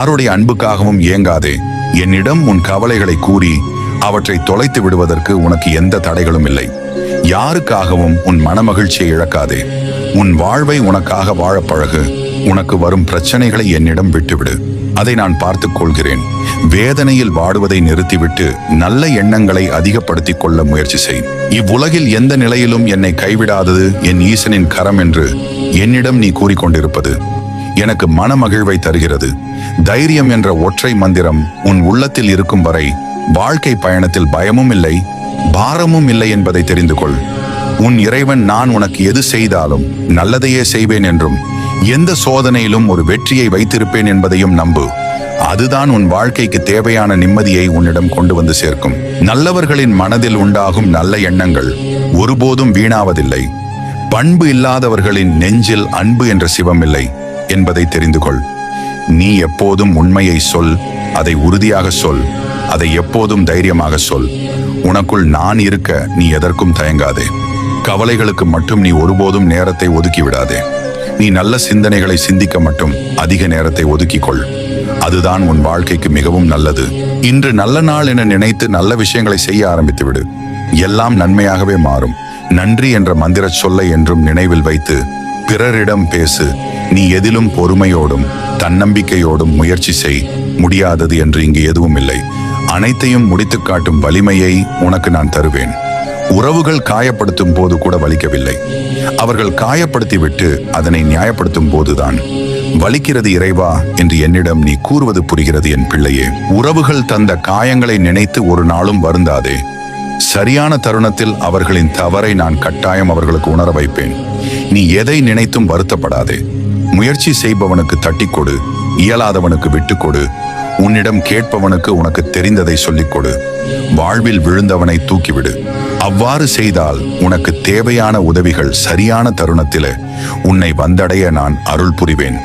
யாருடைய அன்புக்காகவும் ஏங்காதே. என்னிடம் உன் கவலைகளை கூறி அவற்றை தொலைத்து விடுவதற்கு உனக்கு எந்த தடைகளும் இல்லை. யாருக்காகவும் உன் மனமகிழ்ச்சியை இழக்காதே. உன் வாழ்வை உனக்காக வாழப் பழகு. உனக்கு வரும் பிரச்சனைகளை என்னிடம் விட்டுவிடு, அதை நான் பார்த்துக் கொள்கிறேன். வேதனையில் வாடுவதை நிறுத்திவிட்டு நல்ல எண்ணங்களை அதிகப்படுத்திக் கொள்ள முயற்சி செய். இவ்வுலகில் எந்த நிலையிலும் என்னை கைவிடாதது என் ஈசனின் கரம் என்று என்னிடம் நீ கூறிக்கொண்டிருப்பது எனக்கு மனமகிழ்வை தருகிறது. தைரியம் என்ற ஒற்றை மந்திரம் உன் உள்ளத்தில் இருக்கும் வரை வாழ்க்கை பயணத்தில் பயமும் இல்லை, பாரமும் இல்லை என்பதை தெரிந்து கொள். உன் இறைவன் நான் உனக்கு எது செய்தாலும் நல்லதையே செய்வேன் என்றும், எந்த சோதனையிலும் ஒரு வெற்றியை வைத்திருப்பேன் என்பதையும் நம்பு. அதுதான் உன் வாழ்க்கைக்கு தேவையான நிம்மதியை உன்னிடம் கொண்டு வந்து சேர்க்கும். நல்லவர்களின் மனதில் உண்டாகும் நல்ல எண்ணங்கள் ஒருபோதும் வீணாவதில்லை. பண்பு இல்லாதவர்களின் நெஞ்சில் அன்பு என்ற சிவம் இல்லை என்பதை தெரிந்து கொள். நீ எப்போதும் உண்மையை சொல், அதை உறுதியாக சொல், அதை எப்போதும் தைரியமாக சொல். உனக்குள் நான் இருக்க நீ எதற்கும் தயங்காதே. கவலைகளுக்கு மட்டும் நீ ஒருபோதும் நேரத்தை ஒதுக்கி விடாதே. நீ நல்ல சிந்தனைகளை சிந்திக்க மட்டும் அதிக நேரத்தை ஒதுக்கிக்கொள். அதுதான் உன் வாழ்க்கைக்கு மிகவும் நல்லது. இன்று நல்ல நாள் என நினைத்து நல்ல விஷயங்களை செய்ய ஆரம்பித்து விடு. எல்லாம் நன்மையாகவே மாறும். நன்றி என்ற மந்திர சொல்லை என்றும் நினைவில் வைத்து பிறரிடம் பேசு. நீ எதிலும் பொறுமையோடும் தன்னம்பிக்கையோடும் முயற்சி செய். முடியாதது என்று இங்கு எதுவும் இல்லை. அனைத்தையும் முடித்து காட்டும் வலிமையை உனக்கு நான் தருவேன். உறவுகள் காயப்படுத்தும் போது கூட வலிக்கவில்லை. அவர்கள் காயப்படுத்திவிட்டு அதனை நியாயப்படுத்தும் போதுதான் வலிக்கிறது. இறைவா என்று என்னிடம் நீ கூறுவது புரிகிறது என் பிள்ளையே. உறவுகள் தந்த காயங்களை நினைத்து ஒரு நாளும் வருந்தாதே. சரியான தருணத்தில் அவர்களின் தவறை நான் கட்டாயம் அவர்களுக்கு உணர வைப்பேன். நீ எதை நினைத்தும் வருத்தப்படாதே. முயற்சி செய்பவனுக்கு தட்டிக் கொடு, இயலாதவனுக்கு விட்டுக்கொடு. உன்னிடம் கேட்பவனுக்கு உனக்கு தெரிந்ததை சொல்லிக் கொடு. வாழ்வில் விழுந்தவனை தூக்கிவிடு. அவ்வாறு செய்தால் உனக்கு தேவையான உதவிகள் சரியான தருணத்திலே உன்னை வந்தடைய நான் அருள் புரிவேன்.